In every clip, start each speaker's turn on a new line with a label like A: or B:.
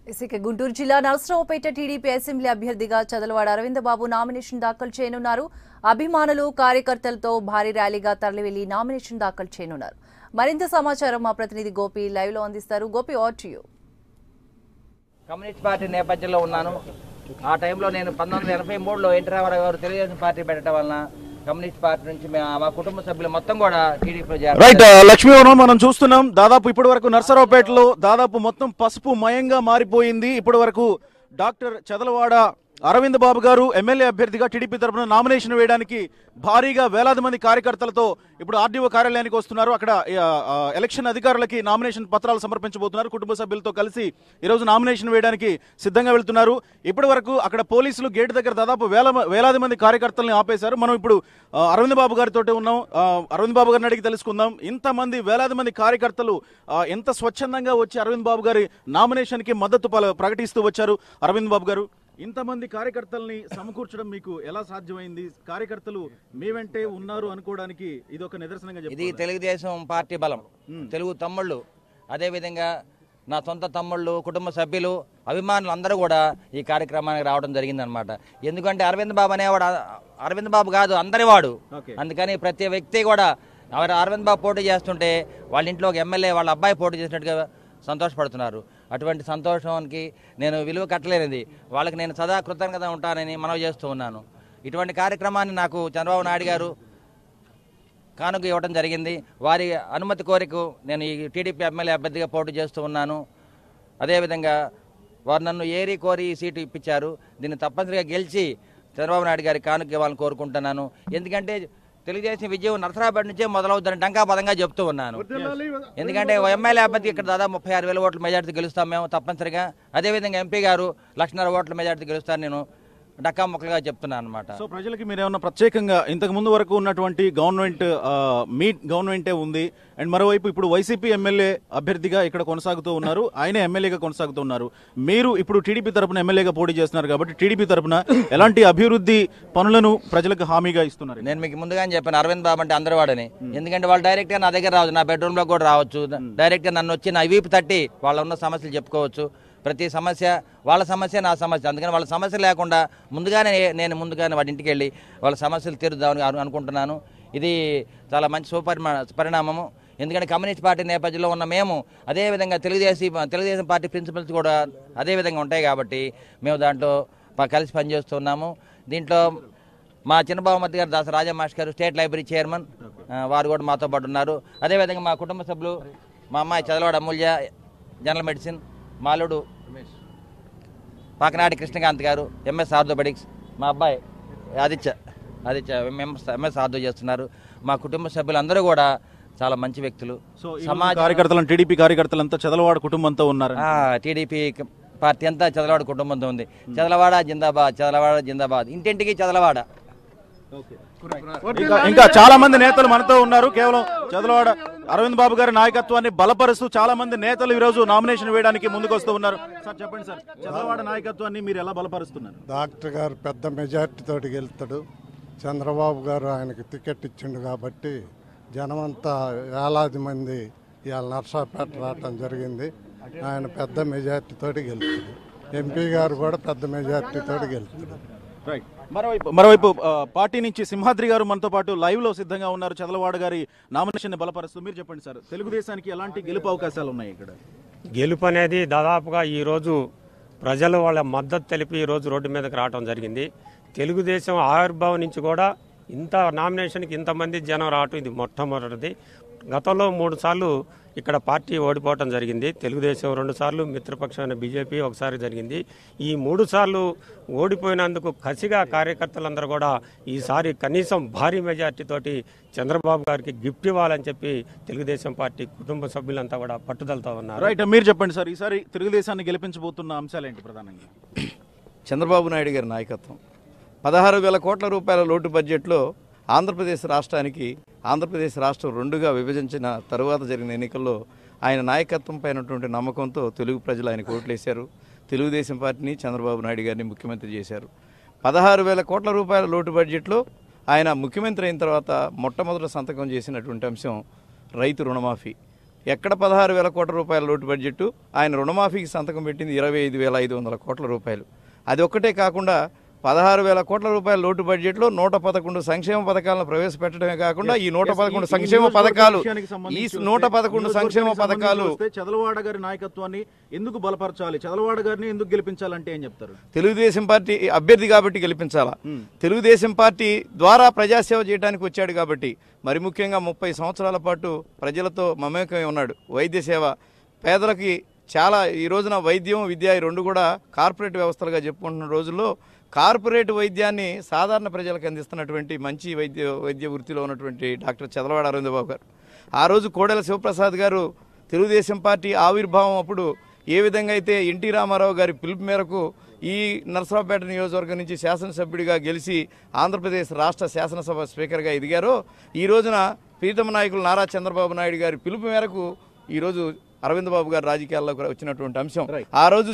A: ఇక గుంటూరు జిల్లా Narasaraopet TDP assembly అభ్యర్థిగా చదలవాడ అరవింద్ బాబు నామినేషన్ దాఖలు చేయనున్నారు. అభిమానులు కార్యకర్తలతో భారీ ర్యాలీగా తరలివెళ్లి నామినేషన్ దాఖలు చేయనున్నారు. మరింత సమాచారం మా ప్రతినిధి గోపి లైవ్ లో అందిస్తారు. Gopi, over to you.
B: Communist party నేపథ్యంలో ఉన్నాను. ఆ టైంలో నేను 1983లో ఎన్టీ రామారావు గారు తెలుగుదేశం పార్టీ పెట్టడం వలన కమ్యూనిస్ట్ పార్టీ నుంచి మా కుటుంబ సభ్యులు మొత్తం కూడా టీడీపీ
C: రైట్. లక్ష్మీవరం మనం చూస్తున్నాం. దాదాపు ఇప్పటి వరకు నర్సరావుపేటలో దాదాపు మొత్తం పసుపు మయంగా మారిపోయింది. ఇప్పటి వరకు డాక్టర్ చదలవాడ అరవింద్ బాబు గారు ఎమ్మెల్యే అభ్యర్థిగా టీడీపీ తరఫున నామినేషన్ వేయడానికి భారీగా వేలాది మంది కార్యకర్తలతో ఇప్పుడు ఆర్డీఓ కార్యాలయానికి వస్తున్నారు. అక్కడ ఎలక్షన్ అధికారులకి నామినేషన్ పత్రాలు సమర్పించబోతున్నారు. కుటుంబ సభ్యులతో కలిసి ఈరోజు నామినేషన్ వేయడానికి సిద్ధంగా వెళ్తున్నారు. ఇప్పటి వరకు అక్కడ పోలీసులు గేటు దగ్గర దాదాపు వేలాది మంది కార్యకర్తలను ఆపేశారు. మనం ఇప్పుడు అరవింద్ బాబు గారితో ఉన్నాం. అరవింద్ బాబు గారిని అడిగి తెలుసుకుందాం. ఇంతమంది వేలాది మంది కార్యకర్తలు ఎంత స్వచ్ఛందంగా వచ్చి అరవింద్ బాబు గారి నామినేషన్ కి మద్దతు ప్రకటిస్తూ వచ్చారు. అరవింద్ బాబు గారు, ఇంతమంది కార్యకర్తల్ని సమకూర్చడం మీకు ఎలా సాధ్యమైంది? కార్యకర్తలు మీ వెంటే ఉన్నారు అనుకోవడానికి ఇది ఒక నిదర్శనంగా
B: ఇది తెలుగుదేశం పార్టీ బలం. తెలుగు తమ్ముళ్ళు, అదేవిధంగా నా సొంత తమ్ముళ్ళు, కుటుంబ సభ్యులు, అభిమానులు అందరూ కూడా ఈ కార్యక్రమానికి రావడం జరిగిందనమాట. ఎందుకంటే అరవింద్ బాబు అనేవాడు అరవింద్ బాబు కాదు, అందరివాడు. అందుకని ప్రతి వ్యక్తి కూడా అరవింద్ బాబు పోటీ చేస్తుంటే వాళ్ళ ఇంట్లో ఒక ఎమ్మెల్యే వాళ్ళ అబ్బాయి పోటీ చేసినట్టుగా సంతోషపడుతున్నారు. అటువంటి సంతోషానికి నేను విలువ కట్టలేనిది. వాళ్ళకి నేను సదా కృతజ్ఞత ఉంటానని మనవి చేస్తూ ఉన్నాను. ఇటువంటి కార్యక్రమాన్ని నాకు చంద్రబాబు నాయుడు గారు కానుక ఇవ్వడం జరిగింది. వారి అనుమతి కోరిక నేను ఈ టీడీపీ ఎమ్మెల్యే అభ్యర్థిగా పోటీ చేస్తూ ఉన్నాను. అదేవిధంగా వారు నన్ను ఏరి కోరి ఈ సీటు ఇప్పించారు. దీన్ని తప్పనిసరిగా గెలిచి చంద్రబాబు నాయుడు గారి కానుక ఇవ్వాలని కోరుకుంటున్నాను. ఎందుకంటే తెలుగుదేశం విజయం నరసరావుపేట నుంచే మొదలవుతుందని డంకాపదంగా చెప్తూ ఉన్నాను. ఎందుకంటే ఎమ్మెల్యే అభ్యర్థి ఇక్కడ దాదాపు 36,000 ఓట్ల మెజార్టీ గెలుస్తాం మేము తప్పనిసరిగా. అదేవిధంగా ఎంపీ గారు 1,50,000 ఓట్ల మెజార్టీ గెలుస్తాను నేను డక్కా మొక్కలుగా చెప్తున్నాను అనమాట.
C: సో ప్రజలకి మీరు ఏమన్నా ప్రత్యేకంగా ఇంతకు ముందు వరకు ఉన్నటువంటి గవర్నమెంటే ఉంది, అండ్ మరోవైపు ఇప్పుడు వైసీపీ ఎమ్మెల్యే అభ్యర్థిగా ఇక్కడ కొనసాగుతూ ఉన్నారు, ఆయనే ఎమ్మెల్యేగా కొనసాగుతూ ఉన్నారు. మీరు ఇప్పుడు టీడీపీ తరపున ఎమ్మెల్యేగా పోటీ చేస్తున్నారు కాబట్టి టీడీపీ తరపున ఎలాంటి అభివృద్ధి పనులను ప్రజలకు హామీగా ఇస్తున్నారు?
B: నేను మీకు ముందుగానే చెప్పాను, అరవింద్ బాబు అంటే అందరి వాడని. ఎందుకంటే వాళ్ళు డైరెక్ట్ గా నా దగ్గర రావచ్చు, నా బెడ్రూమ్ లో కూడా రావచ్చు, డైరెక్ట్ గా నన్ను వచ్చి నా వీపు తట్టి వాళ్ళ ఉన్న సమస్యలు చెప్పుకోవచ్చు. ప్రతి సమస్య వాళ్ళ సమస్య నా సమస్య. అందుకని వాళ్ళ సమస్య లేకుండా నేను ముందుగానే వాడి ఇంటికి వెళ్ళి వాళ్ళ సమస్యలు తీరుద్దామని అనుకుంటున్నాను. ఇది చాలా మంచి పరిణామము. ఎందుకంటే కమ్యూనిస్ట్ పార్టీ నేపథ్యంలో ఉన్న మేము అదేవిధంగా తెలుగుదేశం పార్టీ ప్రిన్సిపల్స్ కూడా అదేవిధంగా ఉంటాయి కాబట్టి మేము దాంట్లో కలిసి పనిచేస్తున్నాము. దీంట్లో మా చిన్నబాబుమతి గారు దాస రాజా మాస్టర్ గారు స్టేట్ లైబ్రరీ చైర్మన్, వారు కూడా మాతో పాటు ఉన్నారు. అదేవిధంగా మా కుటుంబ సభ్యులు, మా అమ్మాయి చదలవాడ అమూల్య జనరల్ మెడిసిన్, మాలుడు పాకనాటి కృష్ణకాంత్ గారు ఎంఎస్ ఆర్థోపెడిక్స్, మా అబ్బాయి ఆదిత్య ఎంఎస్ ఆర్థో చేస్తున్నారు. మా కుటుంబ సభ్యులందరూ కూడా చాలా మంచి వ్యక్తులు.
C: సమాజ కార్యకర్తలు, టీడీపీ కార్యకర్తలంతా చదలవాడ కుటుంబంతో ఉన్నారు.
B: టీడీపీ పార్టీ అంతా చదలవాడ కుటుంబంతో ఉంది. చదలవాడ జిందాబాద్, చదలవాడ జిందాబాద్, ఇంటింటికి చదలవాడ.
C: ఇంకా చాలా మంది నేతలు మనతో ఉన్నారు. కేవలం చదలవాడ అరవింద్ బాబు గారి నాయకత్వాన్ని బలపరుస్తూ చాలా మంది నేతలు ఈ రోజు నామినేషన్ వేయడానికి ముందుకు వస్తూ ఉన్నారు. సార్ చెప్పండి సార్, చదలవాడ నాయకత్వాన్ని మీరు ఎలా బలపరుస్తున్నారు?
D: డాక్టర్ గారు పెద్ద మెజార్టీ తోటి గెలుస్తాడు. చంద్రబాబు గారు ఆయనకి టికెట్ ఇచ్చిండు కాబట్టి జనమంతా వేలాది మంది ఇవాళ నర్సాపేట రావటం జరిగింది. ఆయన పెద్ద మెజార్టీ తోటి గెలుస్తాడు. ఎంపీ గారు కూడా పెద్ద మెజార్టీ తోటి గెలుస్తాడు.
C: రైట్. మరోవైపు పార్టీ నుంచి సింహాద్రి గారు మనతో పాటు లైవ్ లో సిద్ధంగా ఉన్నారు. చదలవాడ గారి నామినేషన్ బలపరుస్తూ మీరు చెప్పండి సార్, తెలుగుదేశానికి ఎలాంటి గెలుపు అవకాశాలు ఉన్నాయి ఇక్కడ?
E: గెలుపు అనేది దాదాపుగా ఈరోజు ప్రజలు వాళ్ళ మద్దతు తెలిపి ఈరోజు రోడ్డు మీదకి రావడం జరిగింది. తెలుగుదేశం ఆవిర్భావం నుంచి కూడా ఇంత నామినేషన్కి ఇంతమంది జనం రావటం ఇది మొట్టమొదటిది. గతంలో 3 సార్లు ఇక్కడ పార్టీ ఓడిపోవటం జరిగింది. తెలుగుదేశం 2 సార్లు, మిత్రపక్షమైన బీజేపీ ఒకసారి జరిగింది. ఈ 3 సార్లు ఓడిపోయినందుకు కసిగా కార్యకర్తలందరూ కూడా ఈసారి కనీసం భారీ మెజార్టీతోటి చంద్రబాబు గారికి గిఫ్ట్ ఇవ్వాలని చెప్పి తెలుగుదేశం పార్టీ కుటుంబ సభ్యులంతా కూడా పట్టుదలతో ఉన్నారు.
C: రైట్, మీరు చెప్పండి సార్, ఈసారి తెలుగుదేశాన్ని గెలిపించబోతున్న అంశాలు ఏంటి ప్రధానంగా?
F: చంద్రబాబు నాయుడు గారి నాయకత్వం. 16,000 కోట్ల రూపాయల లోటు బడ్జెట్లో ఆంధ్రప్రదేశ్ రాష్ట్రానికి ఆంధ్రప్రదేశ్ రాష్ట్రం 2గా విభజించిన తరువాత జరిగిన ఎన్నికల్లో ఆయన నాయకత్వం పైనటువంటి నమ్మకంతో తెలుగు ప్రజలు ఆయనకు ఓట్లేశారు. తెలుగుదేశం పార్టీని, చంద్రబాబు నాయుడు గారిని ముఖ్యమంత్రి చేశారు. 16,000 కోట్ల రూపాయల లోటు బడ్జెట్లో ఆయన ముఖ్యమంత్రి అయిన తర్వాత మొట్టమొదటి సంతకం చేసినటువంటి అంశం రైతు రుణమాఫీ. ఎక్కడ 16,000 కోట్ల రూపాయల లోటు బడ్జెట్, ఆయన రుణమాఫీకి సంతకం పెట్టింది 25,500 కోట్ల రూపాయలు. అది ఒక్కటే కాకుండా 16,000 కోట్ల రూపాయల లోటు బడ్జెట్లో 111 సంక్షేమ పథకాలను ప్రవేశపెట్టడమే కాకుండా ఈ 111 సంక్షేమ పథకాలు
C: చదలవాడ గారి నాయకత్వాన్ని ఎందుకు బలపరచాలి, చదలవాడ గారిని ఎందుకు గెలిపించాలంటే ఏం చెప్తారు?
F: తెలుగుదేశం పార్టీ అభ్యర్థి కాబట్టి గెలిపించాలా. తెలుగుదేశం పార్టీ ద్వారా ప్రజాసేవ చేయడానికి వచ్చాడు కాబట్టి, మరి ముఖ్యంగా 30 సంవత్సరాల పాటు ప్రజలతో మమేకమై ఉన్నాడు. వైద్య సేవ పేదలకి చాలా, ఈ రోజున వైద్యం విద్య ఈ రెండు కూడా కార్పొరేట్ వ్యవస్థలుగా చెప్పుకుంటున్న రోజుల్లో కార్పొరేట్ వైద్యాన్ని సాధారణ ప్రజలకు అందిస్తున్నటువంటి మంచి వైద్య వృత్తిలో ఉన్నటువంటి డాక్టర్ చదలవాడ అరవింద్ బాబు గారు, ఆ రోజు కోడెల శివప్రసాద్ గారు తెలుగుదేశం పార్టీ ఆవిర్భావం అప్పుడు ఏ విధంగా అయితే ఎన్టీ రామారావు గారి పిలుపు మేరకు ఈ నరసరావుపేట నియోజకవర్గం నుంచి శాసనసభ్యుడిగా గెలిచి ఆంధ్రప్రదేశ్ రాష్ట్ర శాసనసభ స్పీకర్గా ఎదిగారో, ఈ రోజున ప్రీతమ నాయకులు నారా చంద్రబాబు నాయుడు గారి పిలుపు మేరకు ఈరోజు అరవింద్ బాబు గారు రాజకీయాల్లోకి వచ్చినటువంటి అంశం. ఆ రోజు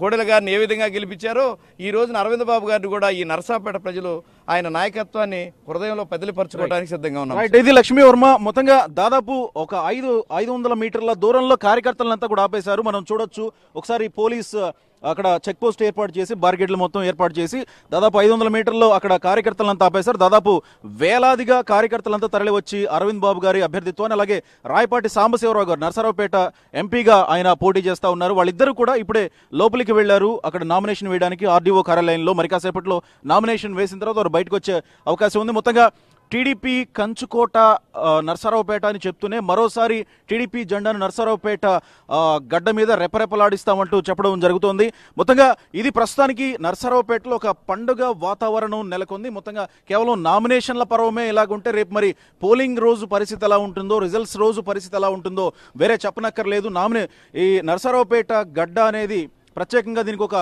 F: కోడెల గారిని ఏ విధంగా గెలిపించారో, ఈ రోజున అరవింద్ బాబు గారిని కూడా ఈ నరసరావుపేట ప్రజలు ఆయన నాయకత్వాన్ని హృదయంలో పదిలిపరచుకోవడానికి సిద్ధంగా ఉన్నారు.
C: ఇది లక్ష్మీ వర్మ. మొత్తంగా దాదాపు ఒక 500 మీటర్ల దూరంలో కార్యకర్తలంతా కూడా ఆపేశారు. మనం చూడొచ్చు ఒకసారి పోలీస్ అక్కడ చెక్ పోస్ట్ ఏర్పాటు చేసి బార్గేట్లు మొత్తం ఏర్పాటు చేసి దాదాపు 500 మీటర్లో అక్కడ కార్యకర్తలంతా ఆపేశారు. దాదాపు వేలాదిగా కార్యకర్తలంతా తరలి వచ్చి అరవింద్ బాబు గారి అభ్యర్థిత్వాన్ని, అలాగే రాయపాటి సాంబశివరావు గారు నరసరావుపేట ఎంపీగా ఆయన పోటీ చేస్తా ఉన్నారు. వాళ్ళిద్దరూ కూడా ఇప్పుడే లోపలికి వెళ్లారు అక్కడ నామినేషన్ వేయడానికి ఆర్డీఓ కార్యాలయంలో. మరి కాసేపట్లో నామినేషన్ వేసిన తర్వాత వారు బయటకు వచ్చే అవకాశం ఉంది. మొత్తంగా టీడీపీ కంచుకోట నరసరావుపేట అని చెప్తూనే మరోసారి టీడీపీ జెండాను నరసరావుపేట గడ్డ మీద రెపరెపలాడిస్తామంటూ చెప్పడం జరుగుతోంది. మొత్తంగా ఇది ప్రస్తుతానికి నరసరావుపేటలో ఒక పండుగ వాతావరణం నెలకొంది. మొత్తంగా కేవలం నామినేషన్ల పర్వమే ఇలాగుంటే రేపు మరి పోలింగ్ రోజు పరిస్థితి ఎలా ఉంటుందో, రిజల్ట్స్ రోజు పరిస్థితి ఎలా ఉంటుందో వేరే చెప్పనక్కర్లేదు. ఈ నరసరావుపేట గడ్డ అనేది ప్రత్యేకంగా దీనికి ఒక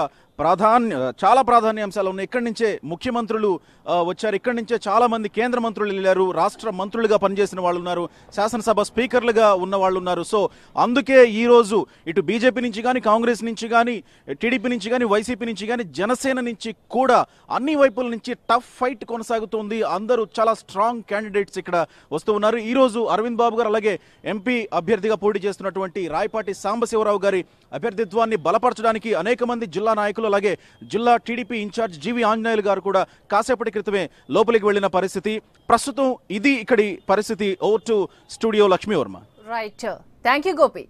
C: చాలా ప్రాధాన్యాంశాలు ఉన్నాయి. ఇక్కడి నుంచే ముఖ్యమంత్రులు వచ్చారు, ఇక్కడి నుంచే చాలా మంది కేంద్ర మంత్రులు వెళ్ళారు, రాష్ట్ర మంత్రులుగా పనిచేసిన వాళ్ళు ఉన్నారు, శాసనసభ స్పీకర్లుగా ఉన్న వాళ్ళు ఉన్నారు. సో అందుకే ఈరోజు ఇటు బీజేపీ నుంచి కానీ, కాంగ్రెస్ నుంచి కానీ, టీడీపీ నుంచి కానీ, వైసీపీ నుంచి కానీ, జనసేన నుంచి కూడా అన్ని వైపుల నుంచి టఫ్ ఫైట్ కొనసాగుతోంది. అందరూ చాలా స్ట్రాంగ్ క్యాండిడేట్స్ ఇక్కడ వస్తూ ఉన్నారు. ఈరోజు అరవింద్ బాబు గారు అలాగే ఎంపీ అభ్యర్థిగా పోటీ చేస్తున్నటువంటి రాయపాటి సాంబశివరావు గారి అభ్యర్థిత్వాన్ని బలపరచడానికి అనేక మంది జిల్లా నాయకులు అలాగే జిల్లా టీడీపీ ఇన్ఛార్జ్ జీవి ఆంజనేయులు గారు కూడా కాసేపటి క్రితమే లోపలికి వెళ్లిన పరిస్థితి. ప్రస్తుతం ఇది ఇక్కడి పరిస్థితి. Over to studio Lakshmi Varma.
A: Right, thank you Gopi.